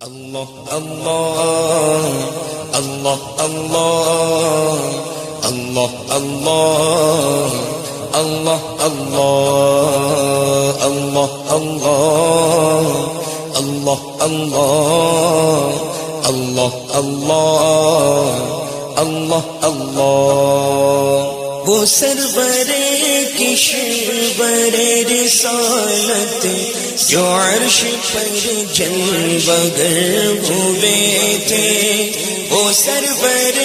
اللہ اللہ اللہ اللہ اللہ اللہ اللہ اللہ اللہ اللہ اللہ اللہ اللہ اللہ اللہ وہ سرور کشور رسالت جو عرش پر جلوگر ہوئے تھے، وہ سرور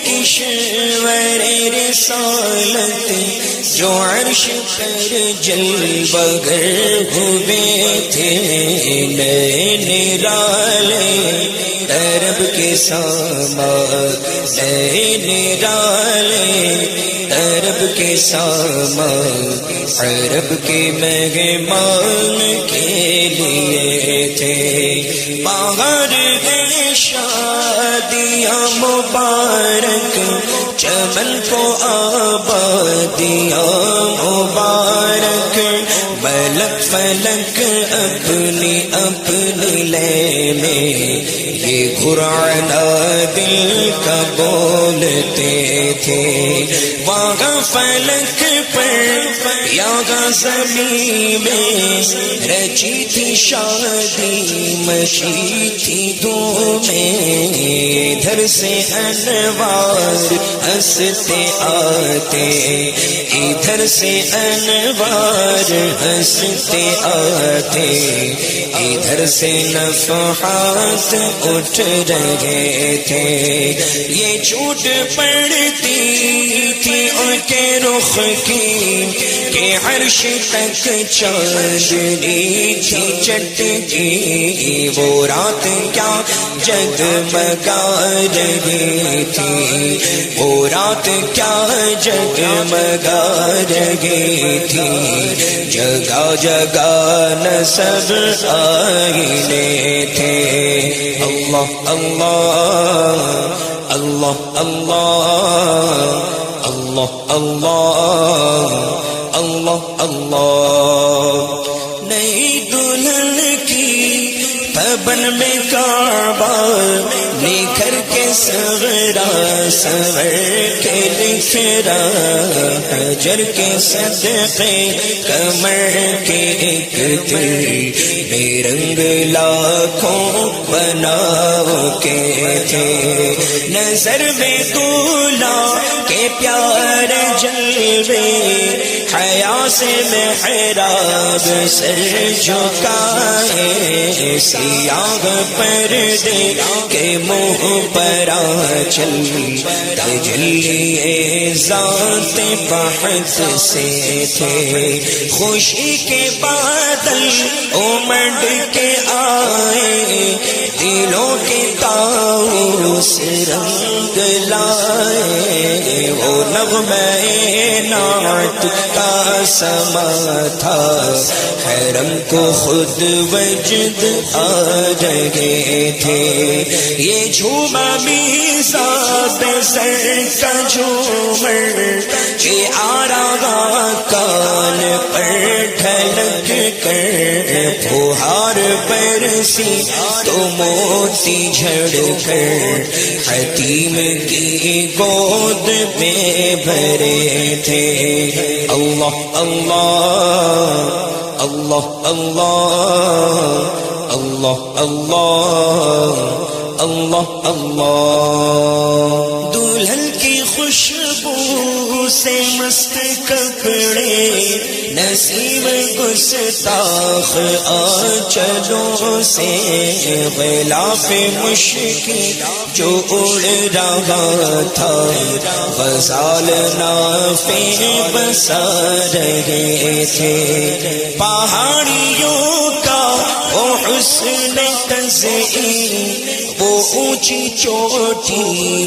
کشور رسالت جو عرش پر جلوگر ہوئے تھے، نئے نرالے عرب کے ساما، نئے نرالے عرب کے ساما، عرب کے مہمان کے لیے تھے، باہر گئے شادیاں مبارک، چمن کو آبادیاں مبارک، ملک فلک اپنی اپنی لے میں یہ قرآن دل کا بولتے تھے، وہاں فلک پر یہاں زمین میں رچی تھی شادی، مچی تھی دھومیں، ادھر سے انوار ہنستے آتے، ادھر سے انوار ہنستے آتے، ادھر سے نفحات اٹھ رہے تھے، یہ جھوٹ پڑتی تھی ان کے رخ کی کہ عرش تک چاندنی تھی چٹکی، وہ رات کیا جگمگا رہی تھی، وہ رات کیا جگمگا رہی تھی، جگہ جگہ نصب آئینے تھے، اللہ اللہ اللہ اللہ اللہ اللہ اللہ نئی دلہن کی پبن میں کعبہ نکھر کے سغرا سور کے لکھرا، حجر کے صدقے کمر کے ایک دل بے رنگ لاکھوں بناؤ کے تھے، نظر میں دولا کے پیارے جلوے، حیا سے محراب سر جھکائے، سیاہ پردے کے منہ پر چل تجلی ذات بحث سے تھے، خوشی کے بادل امڑ کے آئے، دلوں کے طاؤس رنگ لائے، وہ نغمہ نعت کا سما تھا، حرم کو خود وجد آ رہے تھے، یہ جھوما میزاب سر کا جھومر کہ آ رہا کان پر ڈھلک کر، پھوہار برسی تو موتی جھڑ کر حتیم کی گود میں بھرے تھے، اللہ اللہ اللہ اللہ اللہ اللہ اللہ اللہ دلہن کی خوشبو سے مست کپڑے، نسیم گستاخ آنچلوں سے غلاف مشکی جو اڑ رہا تھا، غزال نافے بسا رہے تھے، پہاڑیوں کا وہ حسن تزئین، وہ اونچی چوٹی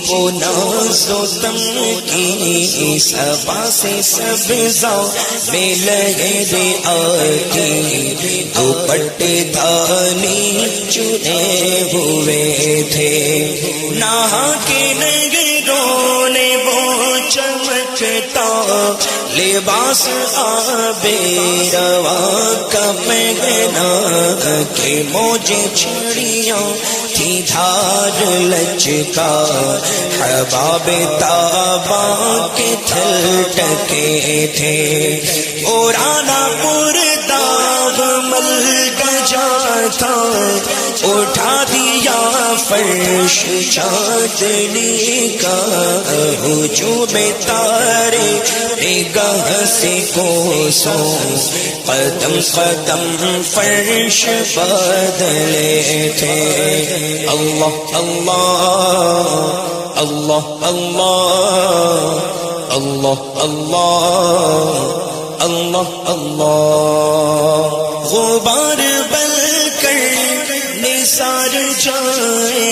وہ ناز و تمکین، صبا سے سبزہ میں لہر آتی، دوپٹے دھانی چنے ہوئے تھے، نہا کے نگروں نے وہ چمکتا لباس لباس آب رواں کا پہنا کہ موجیں چھڑیاں تھی دھار لچکا حباب تاباں کے تھل ٹکے تھے اورانا پر داغ مل گجا تھا اٹھا دیا فرش چاندنی کا ہجوم تارے نگاہ سے کوسوں قدم قدم فرش بدلے تھے اللہ اللہ اللہ اللہ اللہ اللہ اللہ اللہ غبار بل کر نثار جائے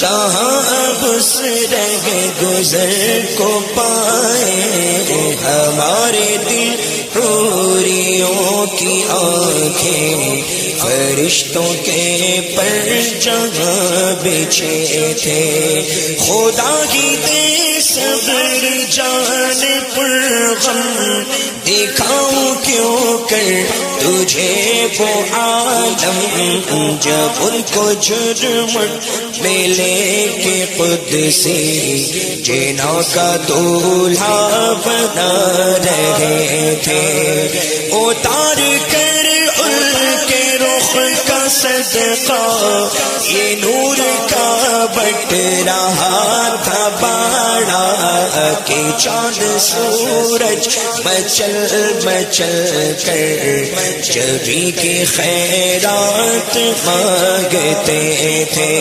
کہاں اب اس رہ گزر کو پائے ہمارے دل حوریوں کی آنکھیں فرشتوں کے پر جہاں بچھے تھے خدا ہی دے صبر جان پر غم دکھاؤں کیوں کر تجھے وہ عالم جب ان کو جرمٹ میں لے کے قدسی جنا کا دولہا بنا رہے تھے اتار کر ان کے رخ کا صدقہ یہ نور کا بٹ رہا تھا باڑا کہ چاند سورج مچل مچل کر جبی کی خیرات مانگتے تھے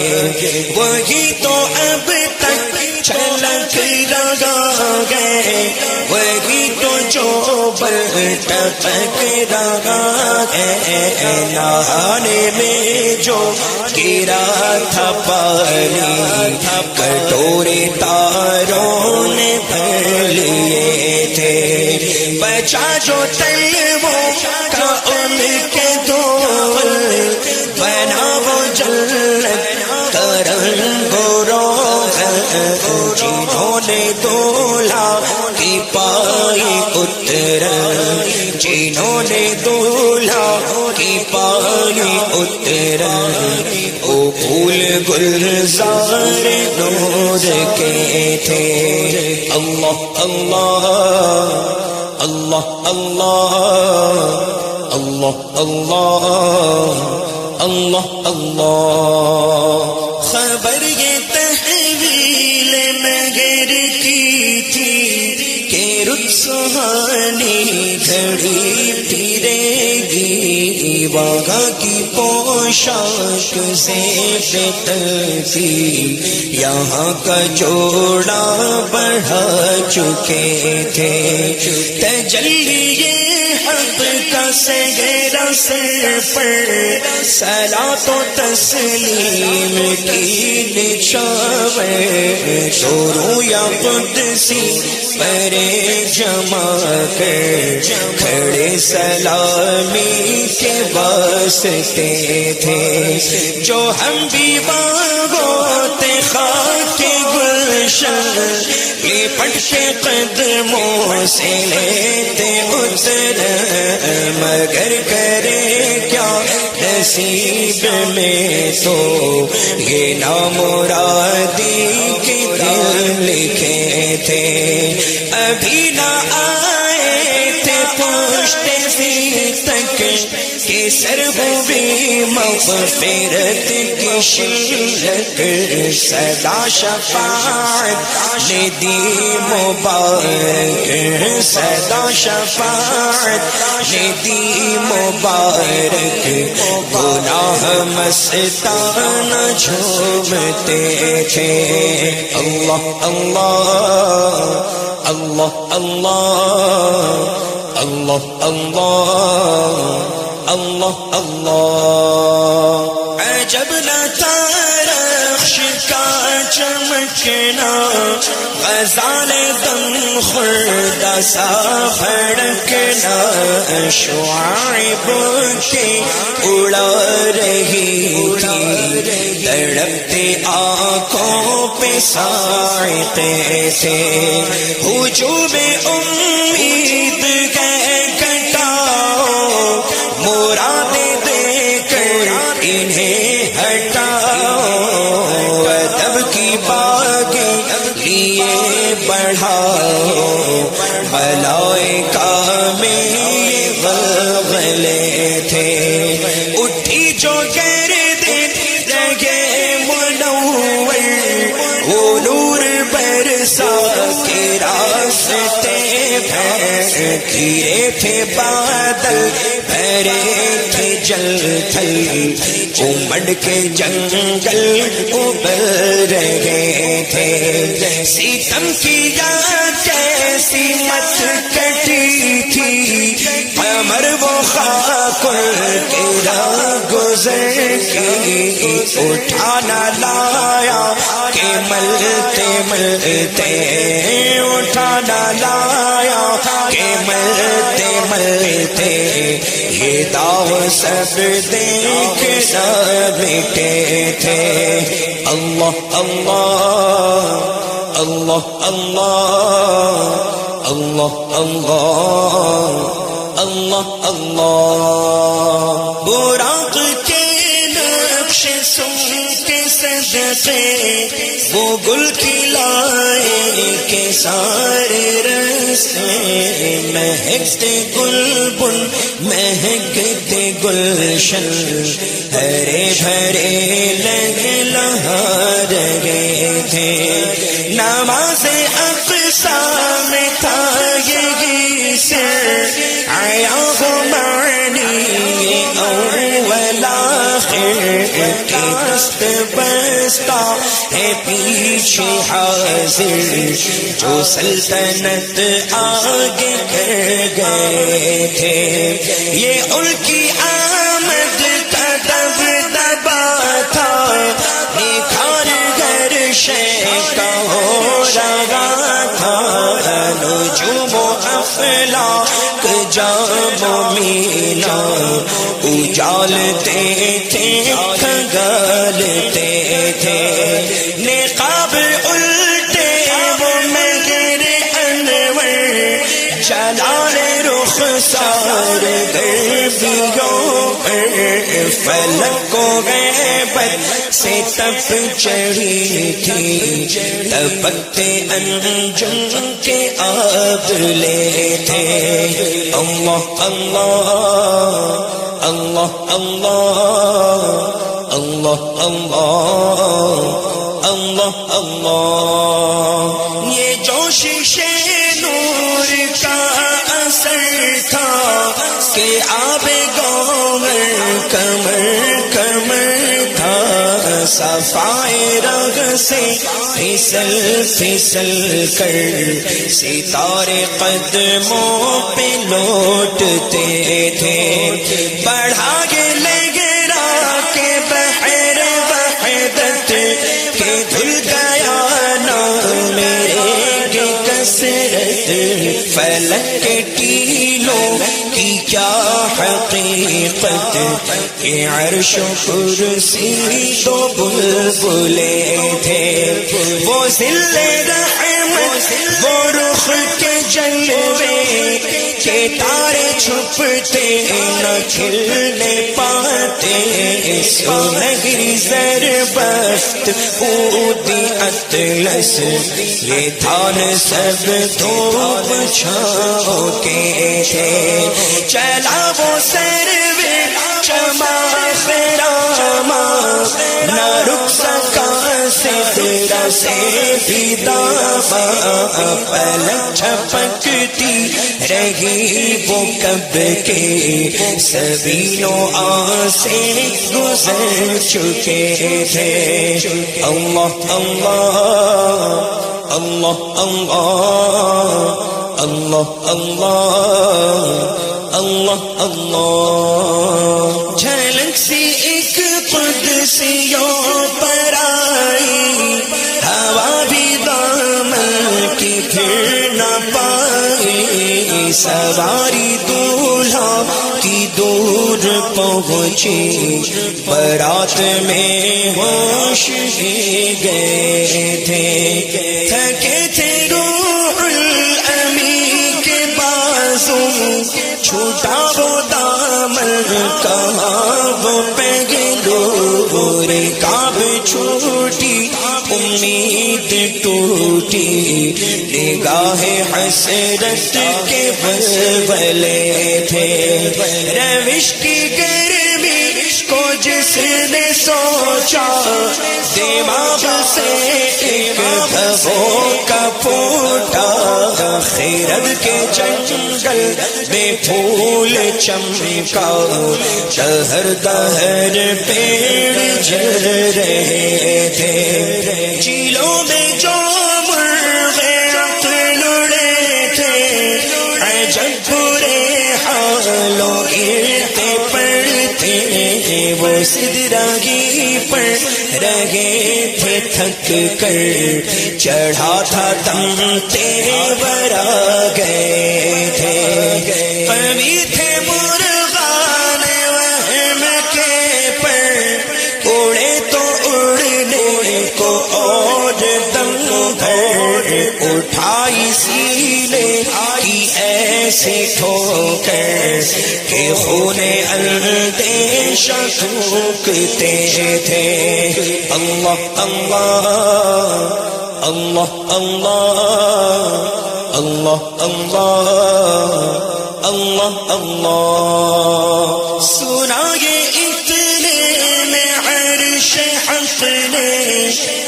وہی تو اب تک چھلک رہا ہے وہی تو جو بل ٹپک رہا ہے نہانے میں جو گرا تھا پانی کٹورے تاروں نے بھر لیے تھے بچا جو تلووں کا ان کے دول بنا وہ جنت کا رنگ و روغن جنہوں نے دولہا کی پائی اترن جنہوں نے دولہا کی پائی اترن وہ پھول گلزار نور کے تھے اللہ اللہ اللہ اللہ اللہ اللہ اللہ اللہ خبر یہ تحویل مگر کی تھی کہ رخ سہانی گھڑی پھرے گی وہاں کی پوشاک سے بہتر تھی یہاں کا جوڑا بڑھا چکے تھے تجلی حق کا سہرا سر پر صلاۃ و تسلیم کی نچھاور شروع یا قدسی پرے جمع کر کھڑے سلامی کے واسطے تھے جو ہم بھی ہوتے خاک کے گلشن لپٹ کے قدموں سے لیتے اتر مگر کرے کیا نصیب میں تو یہ نامرادی کے دل لکھے تھے ابھی نہ آئے تھے پشت سی تک کہ سر ہوئی مغفرت کی شلک صدا شفاعت نے دی مبارک صدا شفاعت نے دی مبارک گناہ مستان جھومتے تھے اللہ اللہ اللہ اللہ اللہ اللہ اللہ اللہ عجب نہ تارخش کا چمکنا غزال دم خوردہ سا بھڑکنا شعائب کے اڑا رہی تھی تڑپتے آنکھوں پہ سائتے تھے ہجوم امید لیے بڑھاؤ، ملائکہ میں یہ غلغلے تھے، اٹھی جو گرد رہے منور، وہ نور برسا کے راستے گرے تھے بادل، بھرے تھے جل تھل، امڑ کے جنگل ابل رہے تھے، ستم کیا کیسی مت کٹی تھی، قمر وہ خاک تیرا گزر کی، اٹھانا لایا کہ ملتے ملتے، اٹھانا لایا کہ ملتے ملتے، یہ داغ سب دیکھ سب مٹے تھے۔ اللہ اللہ اللہ اللہ اللہ اللہ اللہ اللہ، براق کے نقش سن کے صدقے، وہ گل کھلائے کے سارے رستے، مہکتے گلبن مہکتے گلشن، ہرے بھرے لگ لہا رہے تھے، نماز اقصی میں تھا یہ سر، آیا ہو معنی اول آخر کی دست بستہ ہے پیچھے حاضر، جو سلطنت آگے کر گئے تھے، یہ ان کی آمد کا دبدبا تھا، نکھار گر شے کا ہو رہا تھا، نجوم و افلاک جام و مینا اجالتے تھے کھنگالتے تھے، نقاب الٹے وہ مگر انور، جلال رخسار غربیوں پر، فلک کو غیبت سے تپ چڑھی تھی، تپکتے انجم کے آبلے تھے، اللہ اللہ اللہ اللہ اللہ اللہ اللہ اللہ، یہ جوش نور کا اثر تھا کہ آب گوہر کمر کمر تھا، صفائے رگ سے پھسل پھسل کر ستارے قدموں پہ لوٹتے تھے، بڑھا کے لگرا کے بحر وحدت کے دھل گیا نام میرے کی کثرت، فلک کے ٹیلوں کی کیا حقیقت، کہ عرش و کرسی دو بلبلے تھے، وہ ذل رحمت وہ رخ کے جلوے، کہ تارے چھپتے نہ کھلنے پاتے، سنہری زربفت اودی اطلس، یہ تھان سب دھوپ چھاؤں کے تھے، چلا وہ سروے چما خراما، نہ رک سکا سدرا سے بھی داما، پلک جھپکتی رہی وہ کب کے، سبینوں سے گزر چکے تھے، اللہ اللہ اللہ اللہ اللہ اللہ اللہ اللہ، جھلک سی ایک قدسیوں پر آئی، ہوا بھی دامن کی پھر نہ پائی، سواری دولہا کی دور پہنچی، بارات میں ہوش ہی گئے تھے، تھکے تھے روح الامین کے بازو، چھوٹا وہ دامن کہاں وہ پہلو، کعب چھوٹی امید ٹوٹی، نگاہ حسرت کے بلبلے تھے، روش کی گرمی کو جس نے سوچا، دماغ سے ایک دھوکہ پھوٹا، خیرت کے جنگل میں پھول چمکا، شہر دہر پیڑ جل رہے تھے، چیلوں میں جو مرغے عقل اڑے تھے، عجب برے حالوں گرتے پڑتے وہ سدراگی پر رہے تھے تھک کر، چڑھا تھا دم تیور آ گئے تھے، کبھی تھے مرغان وہم کے پر، اڑے تو اڑنے کو اور دم بھر، اٹھائی سینے کی ایسے ٹھوکر کہ خون اندیشہ تھوکتے تھے، اللہ اللہ اللہ اللہ اللہ اللہ اللہ اللہ، سنا یہ اتنے میں عرش حق نے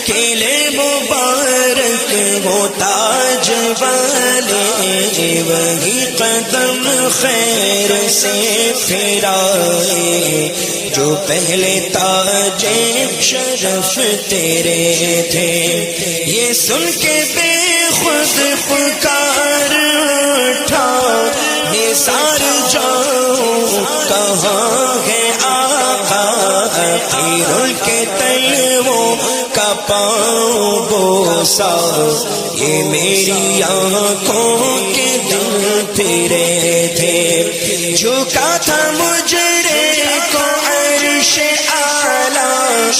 کیلے مبارک وہ تاج والے، وہی قدم خیر سے پھرائے جو پہلے تاج شرف تیرے تھے، یہ سن کے بے خود پکار اٹھا، نثار جاؤں کہاں ہے آقا، پیر کے تلووں کا پاؤں بوسا، یہ میری آنکھوں کے دل پھرے تھے، جھکا تھا مجرے کو عرش اعلیٰ،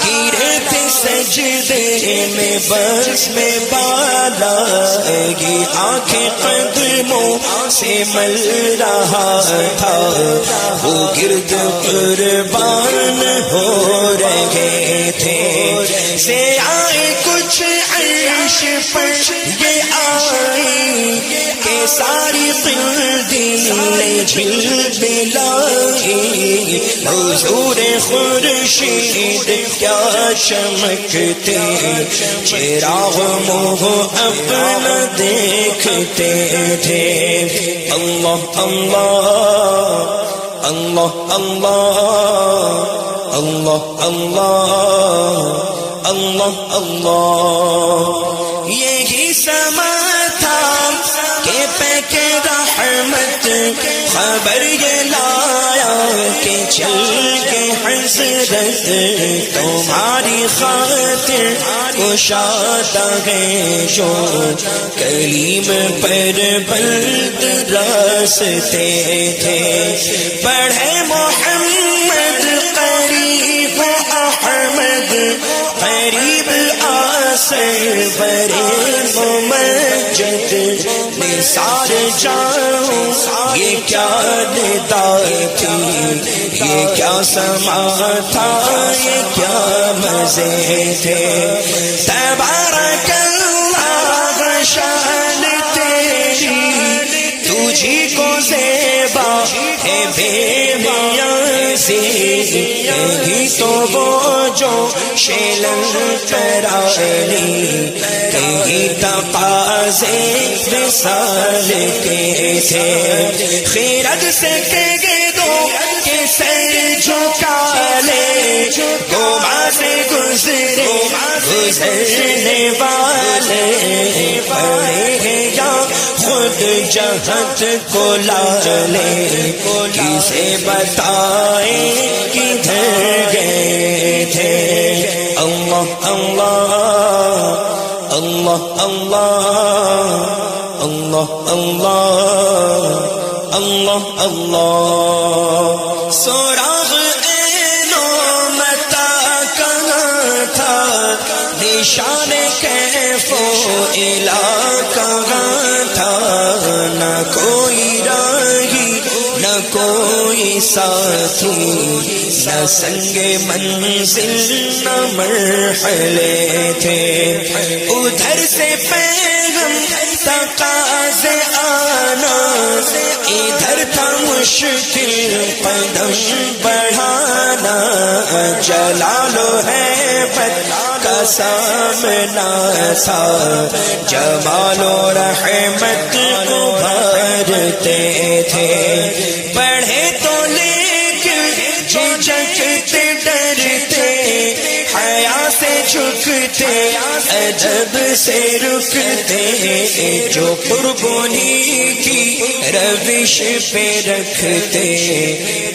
گرے تھے سجدے میں بس میں بالا، یہ آنکھیں قدموں سے مل رہا تھا، وہ گرد قربان ہو رہے تھے، سے آئے کچھ عرش پر یہ آئی کہ ساری قلدیں جھل ملائی، حضور خورشید کیا چمکتے، چراغ منہ اپنا دیکھتے تھے، اللہ اللہ اللہ اللہ اللہ اللہ اللہ اللہ، یہی سما تھا کہ پیک رحمت خبر یہ لایا کہ چل کے حضرت تمہاری خاطر کشادہ ہے جو کلیم پر بلد راستے تھے، پڑھے محمد قریب احمد قریب آسر برے ممجد، نثار جاؤں یہ کیا ندا تھی، یہ کیا سما تھا، یہ کیا مزے تھے، تبارک اللہ شان تیری، تجھی کو زیبا ہے بے نیازی، یہی تو وہ جو شیلن ترالی، کہیں تقاضے وصال کے تھے، خیرت سے کہہ دو کہ سر جھکا لے، گما سے گزرنے والے پڑے ہیں یا خود جہت کو لالے، کسے بتائیں کدھر گئے تھے، اللہ اللہ اللہ اللہ اللہ اللہ اللہ اللہ، سراغ اینوں متا کہاں تھا، نشان کیف و الا کہاں تھا، نہ کوئی راہی نہ کوئی ساتھی، نہ سنگ منزل نہ مرحلے تھے، ادھر سے پیغام تقاضے آنا، ادھر تھا مشکل قدم بڑھانا، جلال و ہیبت کا سامنا تھا، جمال و رحمت ابھرتے تھے، بڑھے تو لیکن جھجکتے ڈرتے، حیا سے جھکتے ادب سے رکتے، جو قربانی کی روش پہ رکھتے،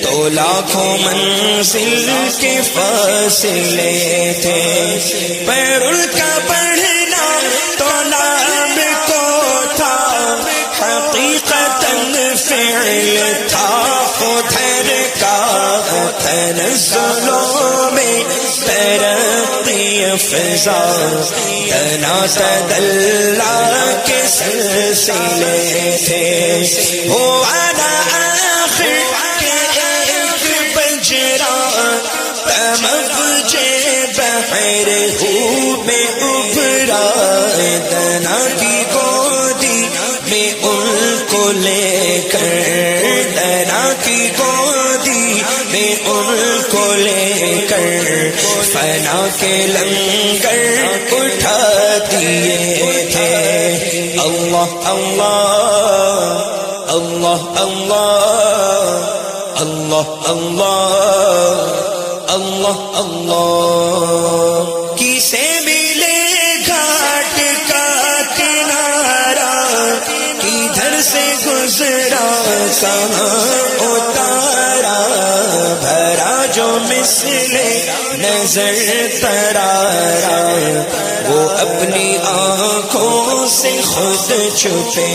تو لاکھوں منزل کے فاصلے تھے، پر ان کا بڑھنا تو نام کو تھا، حقیقتاً فعل تھا ادھر کا، تنزلوں میں ترقی افزا، تنا تدلا کے سلسلے تھے، وہ آنا آخر کے ایک بجرا، تمغجے بحر ہو میں ابھرا، تنا کی گودی میں ان کو لے کر، تنا کی گودی میں ان کو لے کر، فنا کے لنگر اٹھا دیے تھے، اللہ اللہ اللہ اللہ اللہ اللہ اللہ اللہ، کسے ملے گھاٹ کا کنارہ، کدھر سے گزرا کہاں اتارا، بھرا جو مثل نظر ترارا، وہ اپنی آنکھوں سے خود چھپے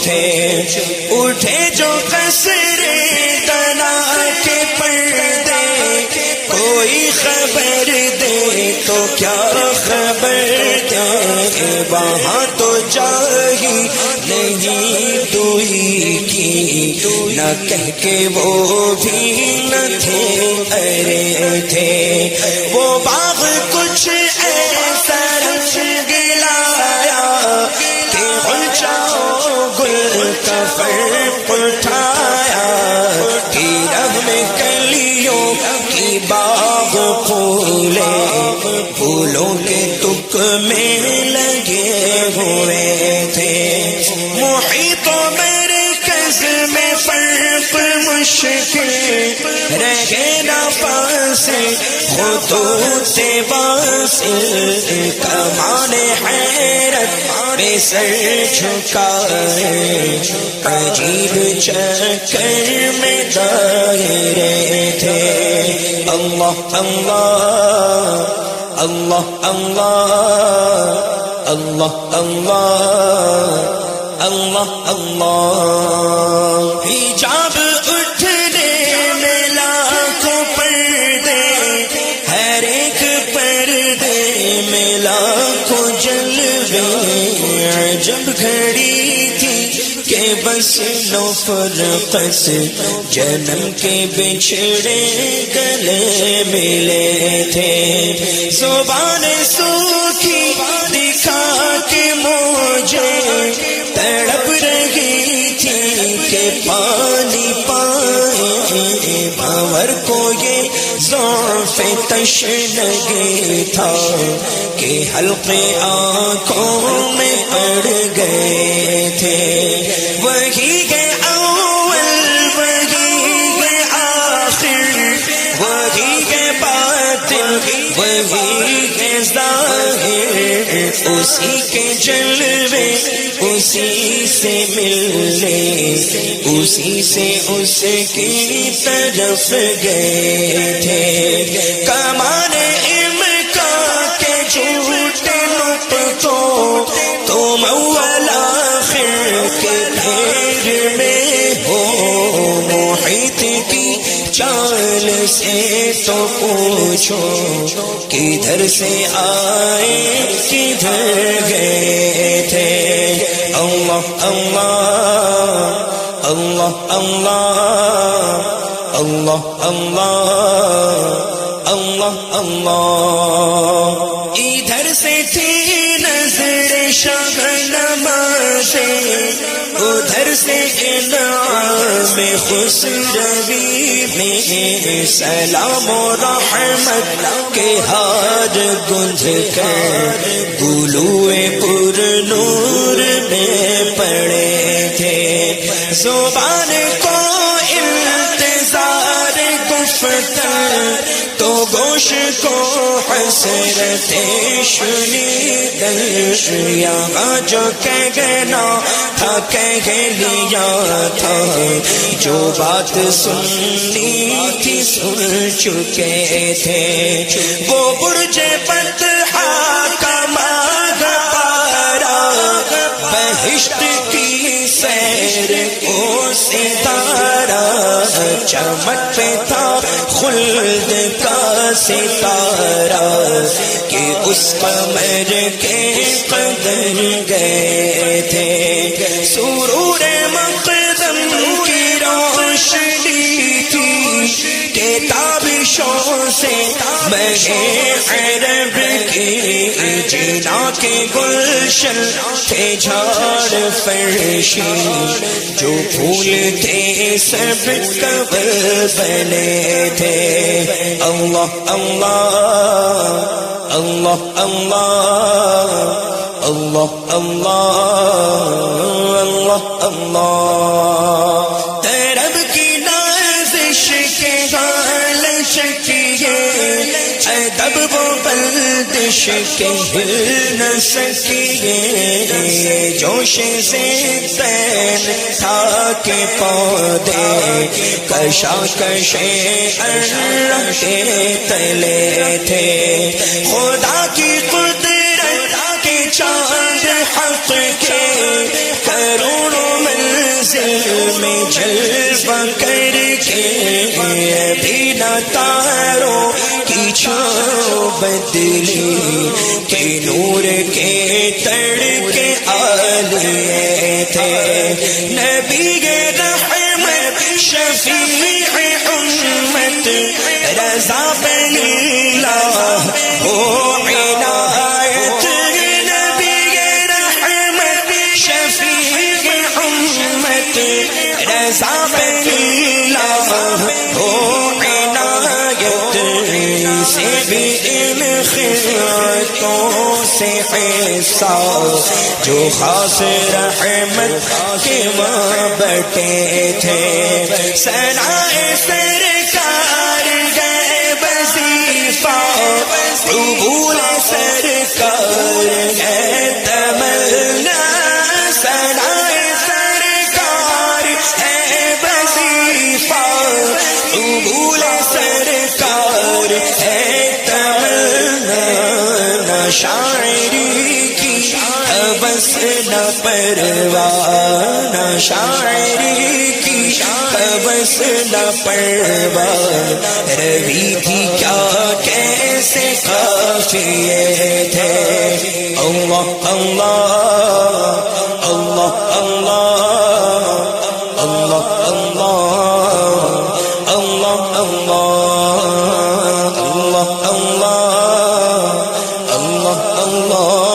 تھے، اٹھے جو قصرے تنا کے پردے، کوئی خبر دے تو کیا خبر دے، وہاں تو جاہی نہیں دوئی کی، نہ کہہ کے وہ بھی نہ تھے ارے تھے، وہ باغ کچھ ایسا رنگ لایا کہ غنچہ گل کا فرق اٹھایا، گرہ میں کلیوں کی باغ پھولے، پھولوں کے تک میں لگے ہوئے تھے، محیط و مرکز میں فرق مشکل رہے نہ فاصل، خطوط واصل، کمان حیرت میں سر جھکائے، عجیب چکر میں دائرے تھے، اللہ اللہ اللہ اللہ اللہ اللہ اللہ، حجاب اٹھنے میں لاکھوں پردے، ہر ایک پردے میں لاکھوں جلوے، عجب گھڑی تھی کہ بس نو فرقت، جنم کے بچھڑے گلے ملے تھے، زبان سوکھی دکھا کے مجھے تڑپ رہی تھی کہ پانی پائے، بھنور کو یہ ضعف تشنگی تھا کہ حلقے آنکھوں میں پڑ گئے تھے، وہی گئے اول وہی گئے آخر، وہی گئے باطن وہی گئے ظاہر، اسی کے جلوے اسی سے ملنے، اسی سے اس کی طرف گئے تھے، کمان امکان کے جھوٹے نقطوں، تم اول آخر کے پھیر میں ہو، محیط کی چال سے تو پوچھو، کدھر سے آئے کدھر گئے تھے، اللہ اللہ اللہ اللہ اللہ اللہ اللہ اللہ ادھر سے تھی نظر شبنم سے ادھر سے انعام خسروی میں سلام و رحمت کے ہار گنج کر گلوئے پر نور میں پڑے تھے زبان کو انتظار گفتن تو گوش کو حسرت شنیدن یہاں جو کہنا تھا کہہ لیا تھا جو بات سننی تھی سن چکے تھے وہ برج بطحا کا ماغ پارا بہشت کی سیر کو ستارہ چمک پہ تھا خلد کا ستارہ کہ اس قمر کے قدر گئے تھے سرور مقدم کی روشنی تھی کہ تابشوں سے مہے عرب کی جنا کے گلشن تھے جھاڑ فرشی جو پھول تھے سب کبر بنے تھے اللہ اللہ اللہ اللہ اللہ اللہ اللہ ترب کی نازش کے غال چکیے ادب و بلدش کے ہل نہ سکیے جوش سے تین تھا کے پودے کشا کشے اللہ کے تلے تھے خدا کی قدرت کے چاند حق کے کروڑوں منزل میں جلوہ کر کے بھی نہ تاروں کی چھاؤں بدلی کہ نور کے تڑکے آلیے تھے نبی رحمت شفیع امت رضا بن اللہ ہو عنایت نبی رحمت شفیع امت رضا بن اللہ ہو عنایت سے بھی ان خیراتوں سے حصہ جو خاص رحمت کے ماں بٹے تھے ثنائے سرکار گئے وظیفہ قبول سرکار گئے تمنا ثنائے سرکار ہے وظیفہ قبول سرکار ہے تمنا نہ شاعری کی بس نہ پرواہ نہ شاعری کی بس نہ پرواہ روی تھی کیا کیسے قافیے تھے اللہ اللہ اللہ اللہ اللہ اللہ اللہ اللہ اللہ اللہ اللہ